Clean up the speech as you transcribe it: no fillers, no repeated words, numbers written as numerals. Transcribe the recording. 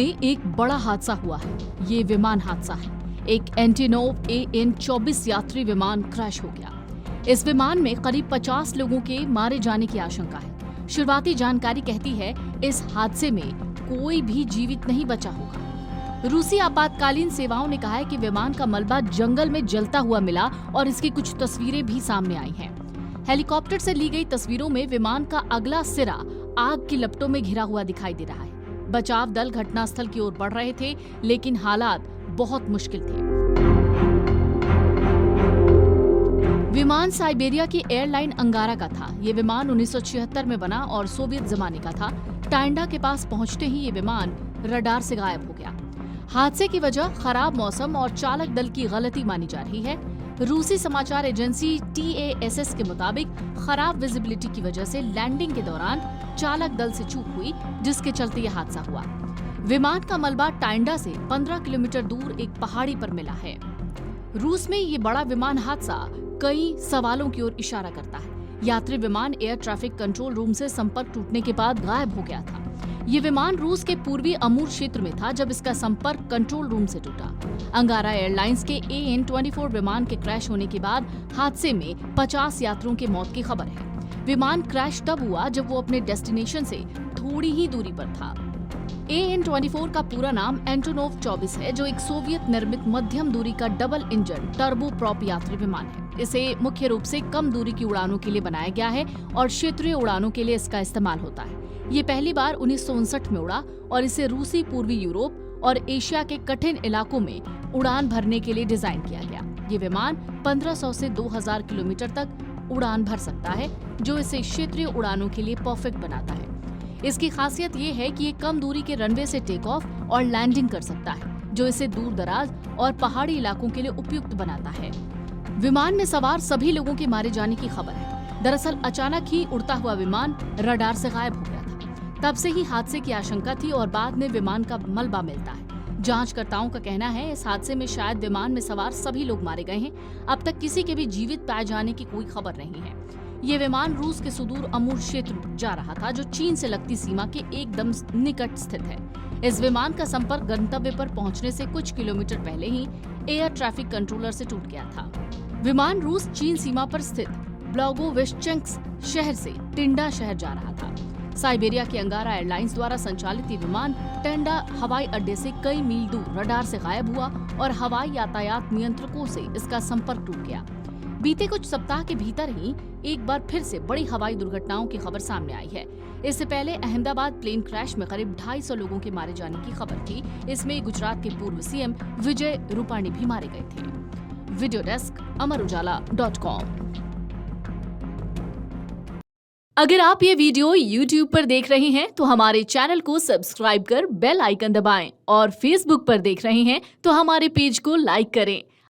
में एक बड़ा हादसा हुआ है। ये विमान हादसा है। एक एंटीनोव AN-24 यात्री विमान क्रैश हो गया। इस विमान में करीब 50 लोगों के मारे जाने की आशंका है। शुरुआती जानकारी कहती है इस हादसे में कोई भी जीवित नहीं बचा होगा। रूसी आपातकालीन सेवाओं ने कहा है कि विमान का मलबा जंगल में जलता हुआ मिला और इसकी कुछ तस्वीरें भी सामने आई हैं। हेलीकॉप्टर से ली गई तस्वीरों में विमान का अगला सिरा आग की लपटों में घिरा हुआ दिखाई दे रहा है। बचाव दल घटनास्थल की ओर बढ़ रहे थे, लेकिन हालात बहुत मुश्किल थे। विमान साइबेरिया की एयरलाइन अंगारा का था। ये विमान 1976 में बना और सोवियत जमाने का था। टांडा के पास पहुंचते ही ये विमान रडार से गायब हो गया। हादसे की वजह खराब मौसम और चालक दल की गलती मानी जा रही है। रूसी समाचार एजेंसी TASS के मुताबिक खराब विजिबिलिटी की वजह से लैंडिंग के दौरान चालक दल से चूक हुई, जिसके चलते यह हादसा हुआ। विमान का मलबा टांडा से 15 किलोमीटर दूर एक पहाड़ी पर मिला है। रूस में ये बड़ा विमान हादसा कई सवालों की ओर इशारा करता है। यात्री विमान एयर ट्रैफिक कंट्रोल रूम से संपर्क टूटने के बाद गायब हो गया था। ये विमान रूस के पूर्वी अमूर क्षेत्र में था जब इसका संपर्क कंट्रोल रूम से टूटा। अंगारा एयरलाइंस के AN-24 विमान के क्रैश होने के बाद हादसे में 50 यात्रियों की मौत की खबर है। विमान क्रैश तब हुआ जब वो अपने डेस्टिनेशन से थोड़ी ही दूरी पर था। AN-24 का पूरा नाम एंटोनोव 24 है, जो एक सोवियत निर्मित मध्यम दूरी का डबल इंजन टर्बो प्रॉप यात्री विमान है। इसे मुख्य रूप से कम दूरी की उड़ानों के लिए बनाया गया है और क्षेत्रीय उड़ानों के लिए इसका इस्तेमाल होता है। ये पहली बार 1959 में उड़ा और इसे रूसी पूर्वी यूरोप और एशिया के कठिन इलाकों में उड़ान भरने के लिए डिजाइन किया गया। ये विमान 1500 से 2000 किलोमीटर तक उड़ान भर सकता है, जो इसे क्षेत्रीय उड़ानों के लिए परफेक्ट बनाता है। इसकी खासियत ये है कि ये कम दूरी के रनवे से टेक ऑफ और लैंडिंग कर सकता है, जो इसे दूर दराज और पहाड़ी इलाकों के लिए उपयुक्त बनाता है। विमान में सवार सभी लोगों के मारे जाने की खबर है। दरअसल अचानक ही उड़ता हुआ विमान रडार से गायब हो गया था। तब से ही हादसे की आशंका थी और बाद में विमान का मलबा मिलता है। जांचकर्ताओं का कहना है इस हादसे में शायद विमान में सवार सभी लोग मारे गए हैं। अब तक किसी के भी जीवित पाए जाने की कोई खबर नहीं है। ये विमान रूस के सुदूर अमूर क्षेत्र जा रहा था, जो चीन से लगती सीमा के एकदम निकट स्थित है। इस विमान का संपर्क गंतव्य पर पहुंचने से कुछ किलोमीटर पहले ही एयर ट्रैफिक कंट्रोलर से टूट गया था। विमान रूस चीन सीमा पर स्थित ब्लागोवेश्चेंस्क शहर से टिंडा शहर जा रहा था। साइबेरिया की अंगारा एयरलाइंस द्वारा संचालित ये विमान टेंडा हवाई अड्डे से कई मील दूर रडार से गायब हुआ और हवाई यातायात नियंत्रकों से इसका संपर्क टूट गया। बीते कुछ सप्ताह के भीतर ही एक बार फिर से बड़ी हवाई दुर्घटनाओं की खबर सामने आई है। इससे पहले अहमदाबाद प्लेन क्रैश में करीब 250 लोगों के मारे जाने की खबर थी। इसमें गुजरात के पूर्व CM विजय रूपाणी भी मारे गए थे। Video desk amarujala.com। अगर आप ये वीडियो YouTube पर देख रहे हैं तो हमारे चैनल को सब्सक्राइब कर बेल आइकन दबाएं और Facebook पर देख रहे हैं तो हमारे पेज को लाइक करें।